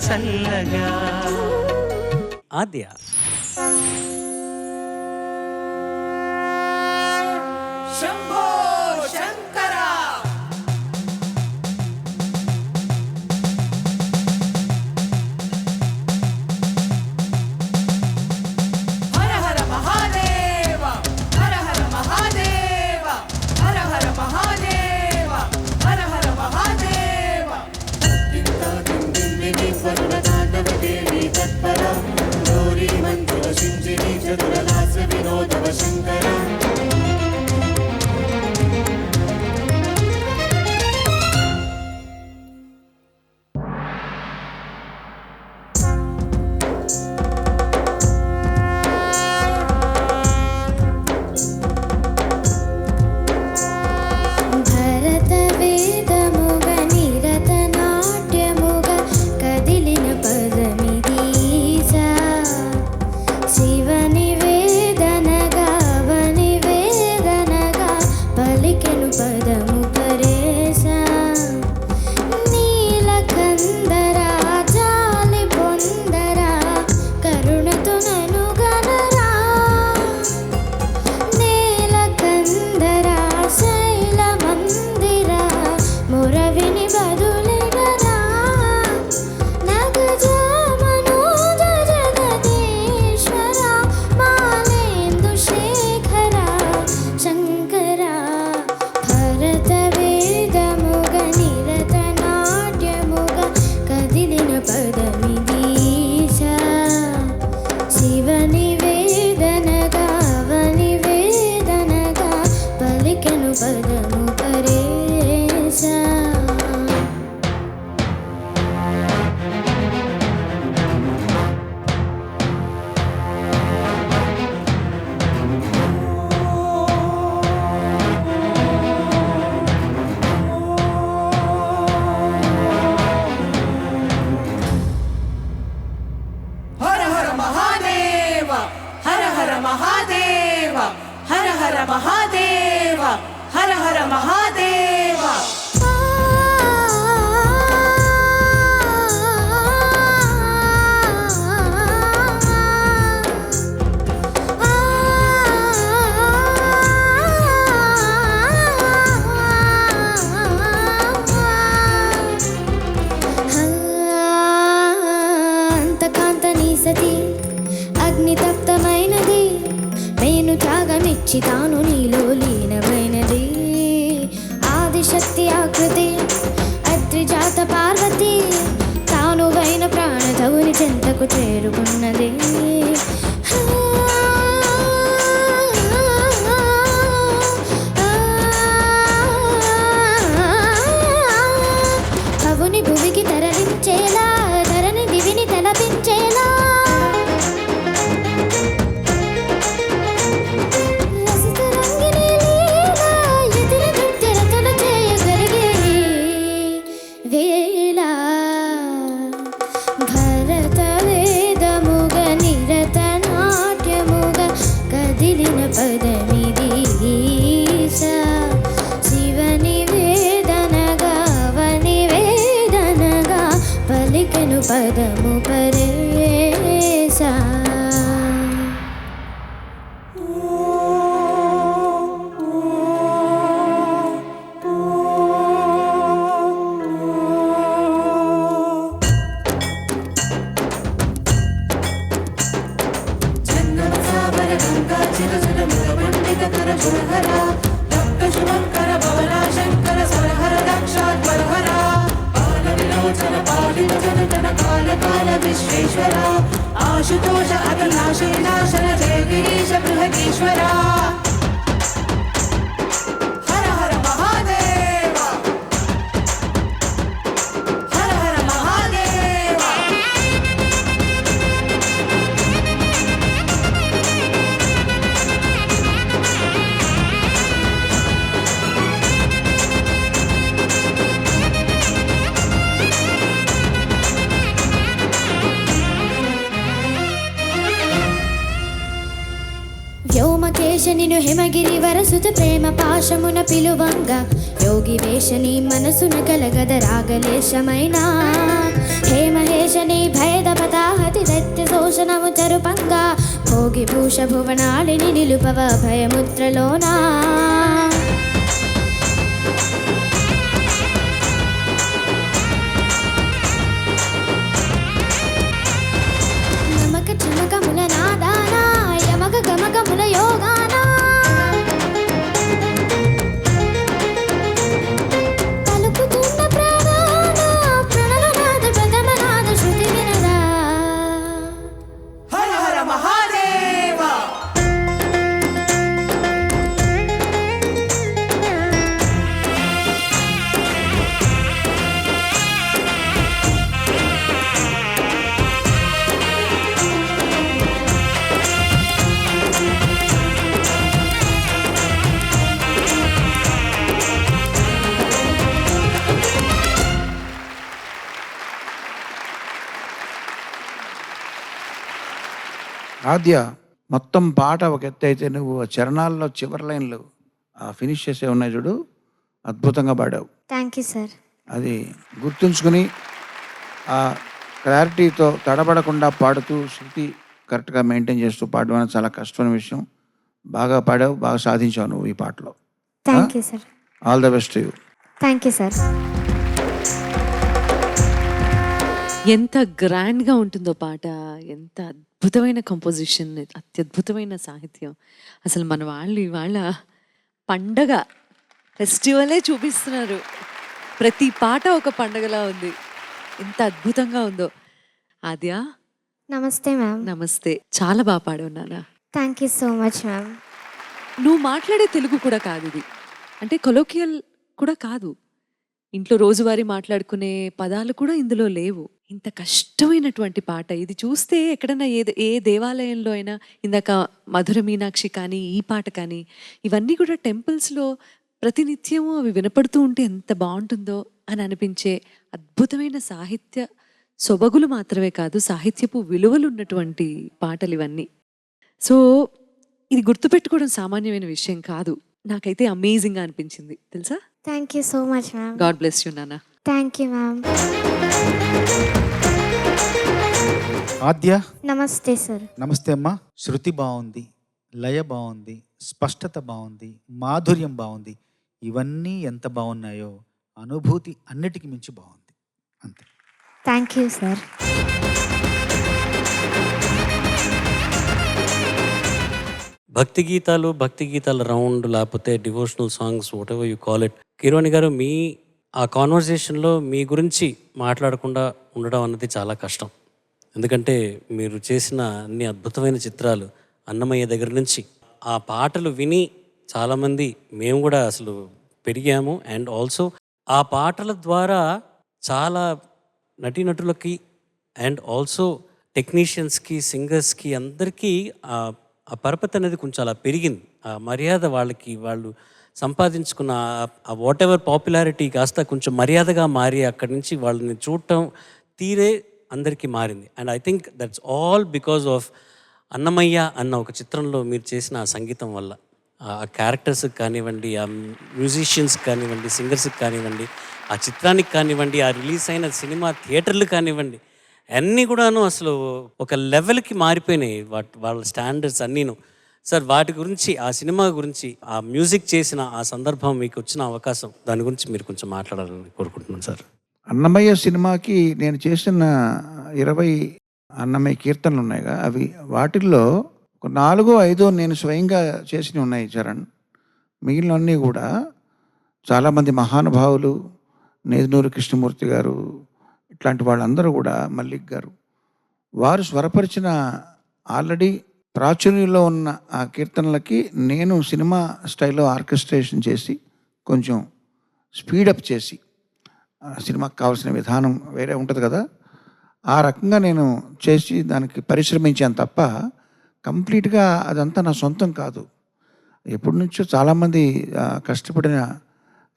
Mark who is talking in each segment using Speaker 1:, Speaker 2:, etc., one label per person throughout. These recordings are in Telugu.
Speaker 1: చల్లగా.
Speaker 2: ఆద్య
Speaker 3: శంభో శంకర. హర హర మహాదేవ, హర హర మహాదేవ, హర హర మహాదేవ, హర హర మహాదేవ.
Speaker 4: వరుణతాండవదేవి తత్పర గౌరీ మంత్ర సింజిని చతురలాస వినోదవ శంకర.
Speaker 3: హర హర మహాదేవ, హర హర మహాదేవ, హర హర మహాదేవ, హర హర మహాదేవ.
Speaker 5: అగ్నితప్తమైనది నేను త్యాగమిచ్చి తాను నీలో లీనమైనది. ఆదిశక్తి ఆకృతి అద్రిజాత పార్వతి తానువైన ప్రాణధవుని చెంతకు చేరుకున్నది. భవుని భువికి తరలించేలా ధరణి దివిని తలపించేలా పదము పరేసా.
Speaker 4: జన్మసావర గంగా చిరజన ముల పండిత కర శురహర భక్త శుభంకర భవనా శంకర సరహర దక్షాత్వరహర పాల విలోచన పాలిత జనతన కాల కాల విశ్వేశ్వర ఆశుతోష అగనాశైనాశన జయ గిరీశ బృహదీశ్వర. హర హర మహాదేవ, హర హర మహాదేవ.
Speaker 5: వ్యోమకేశ నిను హిమగిరి వరసుత ప్రేమ పాశమున పిలువంగా యోగి వేషని మనసున కలగద రాగలేశమైనా హే మహేశ శని భయదపతాహతి దైత్య శోషణము చరుపంగా భోగి భూష భువనాళిని నిలుపవ భయముద్రలోనా నమక చమకముల నాదానా యమక గమకముల యోగానా పలుకుతున్న ప్రాణాన ప్రణవనాద ప్రథమనాద శృతి వినదా
Speaker 3: హర హర మహాదేవ
Speaker 1: ఆద్య మొత్తం పాట ఒక ఎత్తు అయితే నువ్వు ఆ చరణాల్లో చివరి లైన్లు ఫినిష్ చేసే ఉన్నాయి చూడు, అద్భుతంగా పాడావు.
Speaker 5: Thank you sir.
Speaker 1: అది గుర్తుంచుకుని ఆ క్లారిటీతో తడబడకుండా పాడుతూ శృతి కరెక్ట్గా మెయింటైన్ చేస్తూ పాడడం అనేది చాలా కష్టమైన విషయం. బాగా పాడావు, బాగా సాధించావు నువ్వు ఈ పాటలో.
Speaker 5: Thank you sir.
Speaker 1: All the best you.
Speaker 5: Thank you sir.
Speaker 6: ఎంత గ్రాండ్గా ఉంటుందో పాట, ఎంత అద్భుతమైన కంపోజిషన్, అత్యద్భుతమైన సాహిత్యం. అసలు మన వాళ్ళు ఇవాళ పండగ ఫెస్టివలే చూపిస్తున్నారు. ప్రతి పాట ఒక పండగలా ఉంది. ఎంత అద్భుతంగా ఉందో. ఆద్య
Speaker 5: నమస్తే మ్యామ్.
Speaker 6: నమస్తే. చాలా బాగా పాడావు నాన్న.
Speaker 5: Thank you so much ma'am.
Speaker 6: నువ్వు మాట్లాడే తెలుగు కూడా కాదు ఇది, అంటే కొలోకియల్ కూడా కాదు. ఇంట్లో రోజువారీ మాట్లాడుకునే పదాలు కూడా ఇందులో లేవు. ఇంత కష్టమైనటువంటి పాట ఇది. చూస్తే ఎక్కడన్నా ఏ దేవాలయంలో అయినా, ఇందాక మధుర మీనాక్షి కానీ ఈ పాట కానీ, ఇవన్నీ కూడా టెంపుల్స్లో ప్రతినిత్యము అవి వినపడుతూ ఉంటే ఎంత బాగుంటుందో అని అనిపించే అద్భుతమైన సాహిత్య సొబగులు మాత్రమే కాదు, సాహిత్యపు విలువలు ఉన్నటువంటి పాటలు ఇవన్నీ. సో ఇది గుర్తుపెట్టుకోవడం సామాన్యమైన విషయం కాదు. నాకైతే అమేజింగ్గా అనిపించింది తెలుసా.
Speaker 5: Thank you so much ma'am.
Speaker 6: God bless you నాన్న.
Speaker 5: Thank you ma'am.
Speaker 7: ఆద్య
Speaker 5: నమస్తే సార్.
Speaker 7: నమస్తే అమ్మా. శృతి బాగుంది, లయ బాగుంది, స్పష్టత బాగుంది, మాధుర్యం బాగుంది. ఇవన్నీ ఎంత బాగున్నాయో అనుభూతి అన్నిటికీ మించి బాగుంది. అంతే.
Speaker 5: Thank you sir.
Speaker 2: భక్తి గీతాల రౌండ్, లేకపోతే devotional songs, what ever you call it. Keeravani గారు, మీ ఆ కాన్వర్జేషన్లో మీ గురించి మాట్లాడకుండా ఉండడం అన్నది చాలా కష్టం. ఎందుకంటే మీరు చేసిన అన్ని అద్భుతమైన చిత్రాలు, అన్నమయ్య దగ్గర నుంచి ఆ పాటలు విని చాలామంది మేము కూడా అసలు పెరిగాము. అండ్ ఆల్సో ఆ పాటల ద్వారా చాలా నటీనటులకి అండ్ ఆల్సో టెక్నీషియన్స్కి, సింగర్స్కి అందరికీ ఆ పరపతి అనేది కొంచెం అలా పెరిగింది. ఆ మర్యాద వాళ్ళకి, వాళ్ళు సంపాదించుకున్న ఆ వాట్ ఎవర్ పాపులారిటీ కాస్త కొంచెం మర్యాదగా మారి అక్కడి నుంచి వాళ్ళని చూడటం తీరే అందరికీ మారింది. And I think that's all because of Annamayya అన్న ఒక చిత్రంలో మీరు చేసిన ఆ సంగీతం వల్ల. ఆ క్యారెక్టర్స్కి కానివ్వండి, ఆ మ్యూజిషియన్స్కి కానివ్వండి, సింగర్స్కి కానివ్వండి, ఆ చిత్రానికి కానివ్వండి, ఆ రిలీజ్ అయిన సినిమా థియేటర్లు కానివ్వండి, అన్నీ కూడాను అసలు ఒక లెవెల్కి మారిపోయినాయి వాళ్ళ స్టాండర్డ్స్ అన్నీను. సార్, వాటి గురించి, ఆ సినిమా గురించి, ఆ మ్యూజిక్ చేసిన ఆ సందర్భం, మీకు వచ్చిన అవకాశం, దాని గురించి మీరు కొంచెం మాట్లాడాలని కోరుకుంటున్నాను సార్.
Speaker 1: అన్నమయ్య సినిమాకి నేను చేసిన 20 అన్నమయ్య కీర్తనలు ఉన్నాయిగా, అవి వాటిల్లో ఒక 4-5 నేను స్వయంగా చేసినవి ఉన్నాయి చరణ్. మిగిలినవన్నీ కూడా చాలామంది మహానుభావులు, నేదునూరి కృష్ణమూర్తి గారు, ఇట్లాంటి వాళ్ళందరూ కూడా, మల్లిక్ గారు, వారు స్వరపరిచిన ఆల్రెడీ ప్రాచుర్యంలో ఉన్న ఆ కీర్తనలకి నేను సినిమా స్టైల్లో ఆర్కెస్ట్రేషన్ చేసి కొంచెం స్పీడప్ చేసి, సినిమాకి కావాల్సిన విధానం వేరే ఉంటుంది కదా, ఆ రకంగా నేను చేసి దానికి పరిశ్రమించాను తప్ప కంప్లీట్గా అదంతా నా సొంతం కాదు. ఎప్పటి నుంచో చాలామంది కష్టపడిన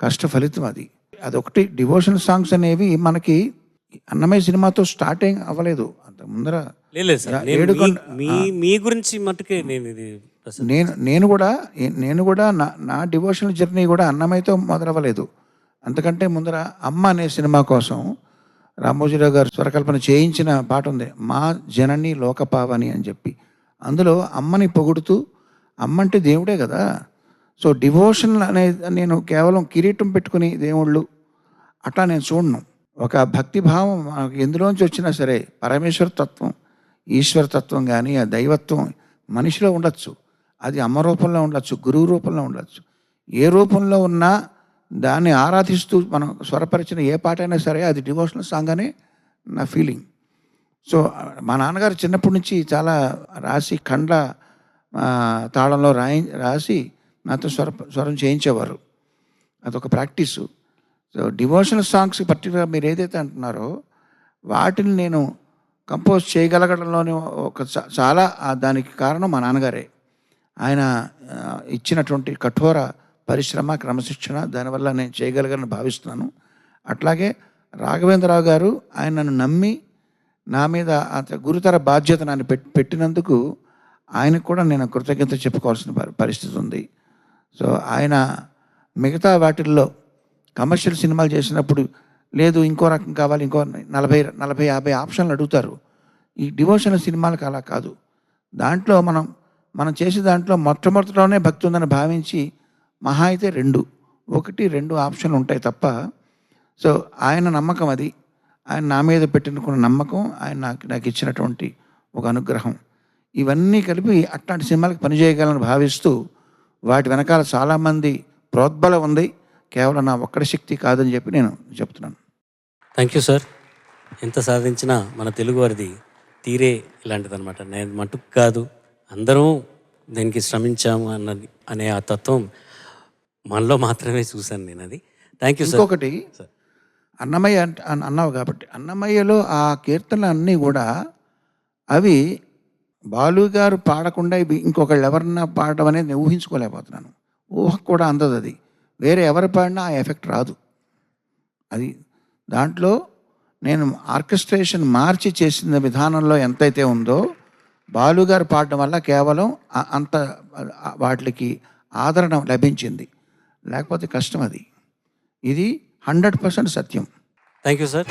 Speaker 1: కష్ట ఫలితం అది. అదొకటి. డివోషనల్ సాంగ్స్ అనేవి మనకి అన్నమయ్య సినిమాతో స్టార్ట్ అవ్వలేదు, అంత ముందర
Speaker 2: లేదు సార్. మీ గురించి మట్టుకే
Speaker 1: నేను కూడా నా డివోషనల్ జర్నీ కూడా అన్నమయ్యతో మొదలవ్వలేదు. అంతకంటే ముందర అమ్మ అనే సినిమా కోసం రామోజీరావు గారు స్వరకల్పన చేయించిన పాట ఉంది, మా జనని లోకపావని అని చెప్పి. అందులో అమ్మని పొగుడుతూ, అమ్మంటే దేవుడే కదా. సో డివోషన్ అనేది నేను కేవలం కిరీటం పెట్టుకుని దేవుళ్ళు అట్లా నేను చూడను. ఒక భక్తిభావం మనకు ఎందులోంచి వచ్చినా సరే, పరమేశ్వర తత్వం, ఈశ్వర తత్వం కానీ ఆ దైవత్వం మనిషిలో ఉండొచ్చు. అది అమ్మ రూపంలో ఉండొచ్చు, గురువు రూపంలో ఉండొచ్చు. ఏ రూపంలో ఉన్నా దాన్ని ఆరాధిస్తూ మనం స్వరపరిచిన ఏ పాట అయినా సరే అది డివోషనల్ సాంగ్ అనే నా ఫీలింగ్. సో మా నాన్నగారు చిన్నప్పటి నుంచి చాలా రాసి ఖండ్ల తాళంలో రాసి నాతో స్వరం చేయించేవారు. అదొక ప్రాక్టీసు. సో డివోషనల్ సాంగ్స్ పర్టికులర్గా మీరు ఏదైతే అంటున్నారో వాటిని నేను కంపోజ్ చేయగలగడంలోనే చాలా దానికి కారణం మా నాన్నగారే. ఆయన ఇచ్చినటువంటి కఠోర పరిశ్రమ, క్రమశిక్షణ, దానివల్ల నేను చేయగలిగానని భావిస్తున్నాను. అట్లాగే రాఘవేంద్రరావు గారు ఆయన నన్ను నమ్మి నా మీద అంత గురుతర బాధ్యత నన్ను పెట్టినందుకు ఆయనకు కూడా నేను కృతజ్ఞత చెప్పుకోవాల్సిన పరిస్థితి ఉంది. సో ఆయన మిగతా వాటిల్లో కమర్షియల్ సినిమాలు చేసినప్పుడు లేదు ఇంకో రకం కావాలి, ఇంకో 40-50 ఆప్షన్లు అడుగుతారు. ఈ డివోషనల్ సినిమాలకు అలా కాదు. దాంట్లో మనం చేసే దాంట్లో మొట్టమొదటిలోనే భక్తి ఉందని భావించి మహా అయితే 1-2 ఆప్షన్లు ఉంటాయి తప్ప. సో ఆయన నమ్మకం అది, ఆయన నా మీద పెట్టినకున్న నమ్మకం, ఆయన నాకు ఇచ్చినటువంటి ఒక అనుగ్రహం, ఇవన్నీ కలిపి అట్లాంటి సినిమాలకు పనిచేయగలని భావిస్తూ వాటి వెనకాల చాలామంది ప్రోద్బలం ఉంది, కేవలం నా ఒక్కడి శక్తి కాదని చెప్పి నేను చెప్తున్నాను.
Speaker 2: Thank you sir. ఎంత సాధించినా మన తెలుగు వారిది తీరే ఇలాంటిదన్నమాట. నేను మటుకు కాదు, అందరం దీనికి శ్రమించాము అనే ఆ తత్వం మనలో మాత్రమే చూశాను నేను. అది థ్యాంక్ యూ సార్.
Speaker 1: ఇంకొకటి అన్నమయ్య అన్నావు కాబట్టి, అన్నమయ్యలో ఆ కీర్తనలు అన్నీ కూడా అవి బాలు గారు పాడకుండా ఇవి ఇంకొకళ్ళు ఎవరన్నా పాడడం అనేది నేను ఊహించుకోలేకపోతున్నాను. ఊహకు కూడా అందదు అది. వేరే ఎవరు పాడినా ఆ ఎఫెక్ట్ రాదు. అది దాంట్లో నేను ఆర్కెస్ట్రేషన్ మార్చి చేసిన విధానంలో ఎంతైతే ఉందో బాలుగారు పాడడం వల్ల కేవలం అంత వాటికి ఆదరణ లభించింది. లేకపోతే కష్టం అది. ఇది 100% సత్యం.
Speaker 2: Thank you sir.